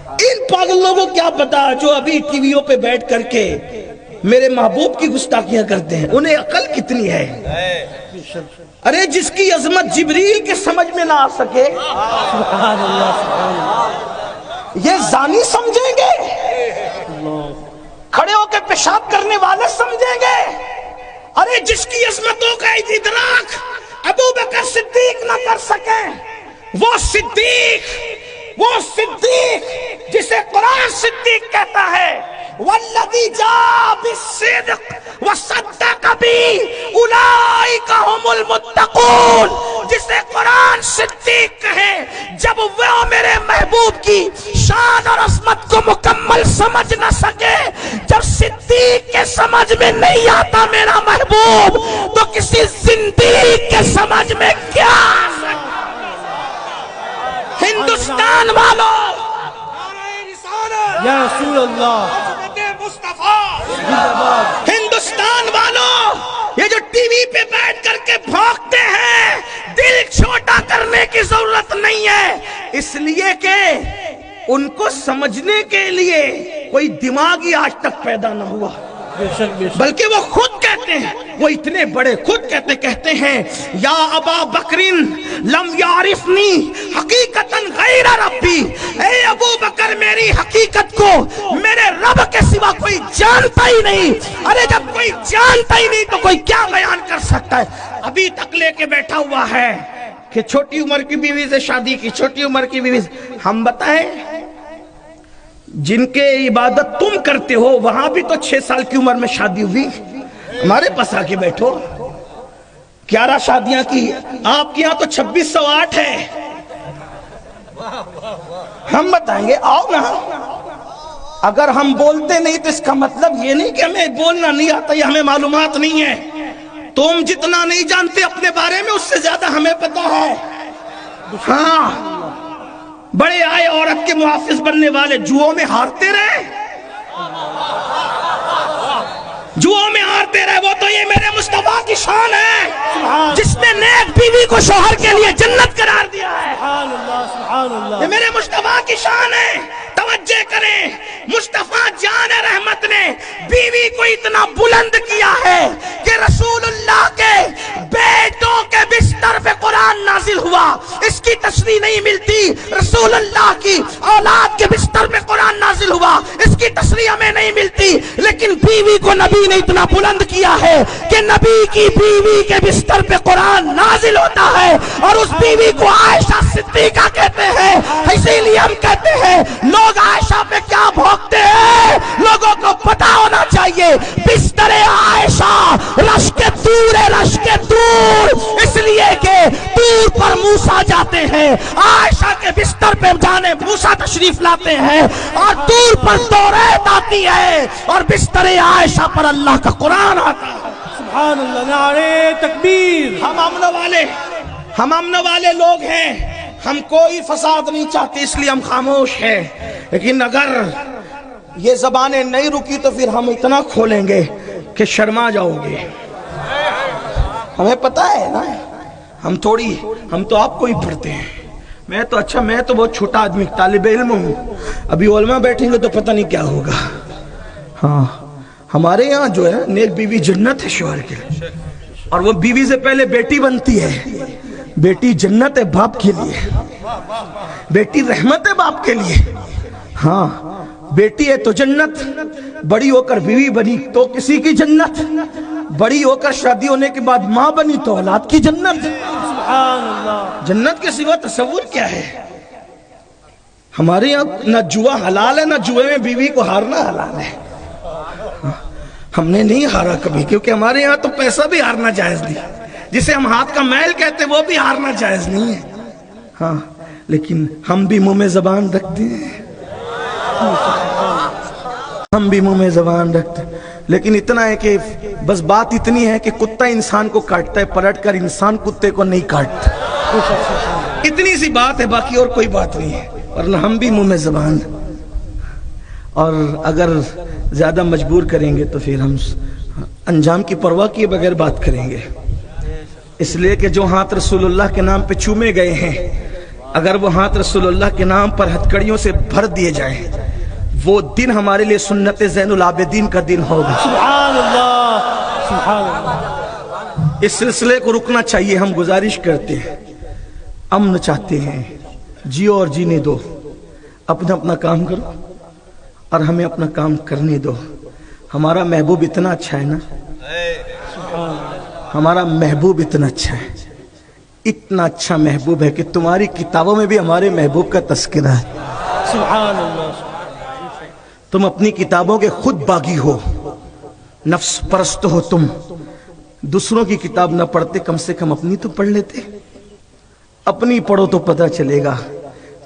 ان پاگلوں کو کیا پتا جو ابھی ٹی ویوں پہ بیٹھ کر کے میرے محبوب کی گستاخیاں کرتے ہیں، انہیں عقل کتنی ہے؟ ارے جس کی عظمت جبریل کے سمجھ میں نہ آ سکے سبحان اللہ سبحان اللہ، یہ زانی سمجھیں گے؟ کھڑے ہو کے پیشاب کرنے والے سمجھیں گے؟ ارے جس کی عظمتوں کا ادراک ابو بکر صدیق نہ کر سکیں، وہ صدیق جسے قرآن صدیق کہتا ہے والذی جاء بالصدق وصدق به اولئک هم المتقون، جسے قرآن صدیق کہے جب وہ میرے محبوب کی شان اور عظمت کو مکمل سمجھ نہ سکے، جب صدیق کے سمجھ میں نہیں آتا میرا محبوب تو کسی زندیق کے سمجھ میں کیا آ سکتا؟ ہندوستان والوں، یا رسول اللہ، ہندوستان والوں، یہ جو ٹی وی پہ بیٹھ کر کے بھونکتے ہیں، دل چھوٹا کرنے کی ضرورت نہیں ہے، اس لیے کہ ان کو سمجھنے کے لیے کوئی دماغ ہی آج تک پیدا نہ ہوا، بلکہ وہ خود کہتے ہیں، وہ اتنے بڑے خود کہتے ہیں یا ابا بکرین لم یعرفنی حقیقتاً غیر ربی، اے ابو بکر میری حقیقت کو میرے رب کے سوا کوئی جانتا ہی نہیں۔ ارے جب کوئی جانتا ہی نہیں تو کوئی کیا بیان کر سکتا ہے؟ ابھی تک لے کے بیٹھا ہوا ہے کہ چھوٹی عمر کی بیوی سے شادی کی، چھوٹی عمر کی بیوی سے۔ ہم بتائیں جن کے عبادت تم کرتے ہو وہاں بھی تو 6 سال کی عمر میں شادی ہوئی، ہمارے پاس آ کے بیٹھو، 11 شادیاں کی، آپ کے یہاں تو 2608 ہے، ہم بتائیں گے آؤ نا۔ اگر ہم بولتے نہیں تو اس کا مطلب یہ نہیں کہ ہمیں بولنا نہیں آتا یا ہمیں معلومات نہیں ہے، تم جتنا نہیں جانتے اپنے بارے میں اس سے زیادہ ہمیں پتا ہے۔ ہاں بڑے آئے عورت کے محافظ بننے والے جوؤں میں ہارتے رہے، جوؤں میں ہارتے رہے، وہ تو یہ میرے مصطفیٰ کی شان ہے جس نے نیک بیوی کو شوہر کے لیے جنت قرار دیا ہے۔ سبحان اللہ سبحان اللہ، یہ میرے مصطفیٰ کی شان ہے۔ توجہ کریں، مصطفیٰ جان رحمت نے بیوی کو اتنا بلند کیا ہے کہ رسول اللہ کے بیٹوں کے بستر پہ قرآن نازل ہوا، اس کی تشریح نہیں ملتی۔ رسول اللہ کی اولاد کے بستر پہ قرآن نازل ہوا، اس کی تشریح ہمیں نہیں ملتی، لیکن بیوی کو نبی نے اتنا بلند کیا ہے کہ نبی کی بیوی کے بستر پہ قرآن نازل ہوتا ہے، اور اس بیوی کو عائشہ صدیقہ کہتے ہیں۔ اسی لیے ہم کہتے ہیں لوگ عائشہ پہ کیا بھونکتے ہیں، لوگوں کو پتا ہونا چاہیے بستر عائشہ رشک دور، اس لیے کہ دور پر موسیٰ جاتے ہیں، عائشہ کے بستر پہ جانے موسیٰ تشریف لاتے ہیں، اور دور پر توریت آتی ہے اور بستر عائشہ پر اللہ کا قرآن آتا ہے۔ سبحان اللہ، نعرہ تکبیر۔ ہم امن والے لوگ ہیں، ہم کوئی فساد نہیں چاہتے، اس لیے ہم خاموش ہیں، لیکن اگر یہ زبانیں نہیں رکی تو پھر ہم اتنا کھولیں گے کہ شرما جاؤ گے۔ ہمیں پتہ ہے نا، ہم تو آپ کو ہی پڑھتے ہیں، میں تو بہت چھوٹا آدمی طالب علم ہوں، ابھی علماء بیٹھیں گے تو پتہ نہیں کیا ہوگا۔ ہاں ہمارے یہاں جو ہے نیک بیوی جنت ہے شوہر کے لیے، اور وہ بیوی سے پہلے بیٹی بنتی ہے، بیٹی جنت ہے باپ کے لیے، بیٹی رحمت ہے باپ کے لیے۔ ہاں بیٹی ہے تو جنت، بڑی ہو کر بیوی بنی تو کسی کی جنت، بڑی ہو کر شادی ہونے کے بعد ماں بنی تو اولاد کی جنت۔ سبحان اللہ، جنت کے سوا تصور کیا ہے؟ ہمارے یہاں نہ جوا حلال ہے، نہ جوے میں بیوی کو ہارنا حلال ہے۔ ہم نے نہیں ہارا کبھی، کیونکہ ہمارے یہاں تو پیسہ بھی ہارنا جائز نہیں، جسے ہم ہاتھ کا میل کہتے وہ بھی ہارنا جائز نہیں ہے۔ ہاں لیکن ہم بھی منہ میں زبان رکھتے ہیں، ہم بھی منہ میں زبان رکھتے ہیں، لیکن اتنا ہے کہ بس بات اتنی ہے کہ کتا انسان کو کاٹتا ہے، پلٹ کر انسان کتے کو نہیں کاٹتا، اتنی سی بات ہے، باقی اور کوئی بات نہیں ہے، ورنہ ہم بھی منہ میں زبان، اور اگر زیادہ مجبور کریں گے تو پھر ہم انجام کی پرواہ کیے بغیر بات کریں گے، اس لیے کہ جو ہاتھ رسول اللہ کے نام پہ چومے گئے ہیں، اگر وہ ہاتھ رسول اللہ کے نام پر ہتھکڑیوں سے بھر دیے جائیں وہ دن ہمارے لیے سنت زین العابدین کا دن ہوگا. سبحان اللہ سبحان اللہ. اس سلسلے کو رکنا چاہیے. ہم گزارش کرتے ہیں, امن چاہتے ہیں, جیو اور جینے دو, اپنا کام کرو اور ہمیں اپنا کام کرنے دو. ہمارا محبوب اتنا اچھا ہے نا, ہمارا محبوب اتنا اچھا ہے, اتنا اچھا محبوب ہے کہ تمہاری کتابوں میں بھی ہمارے محبوب کا تذکرہ ہے. سبحان اللہ. تم اپنی کتابوں کے خود باغی ہو, نفس پرست ہو. تم دوسروں کی کتاب نہ پڑھتے, کم سے کم اپنی تو پڑھ لیتے. اپنی پڑھو تو پتہ چلے گا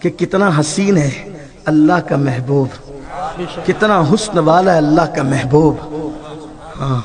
کہ کتنا حسین ہے اللہ کا محبوب, کتنا حسن والا ہے اللہ کا محبوب. ہاں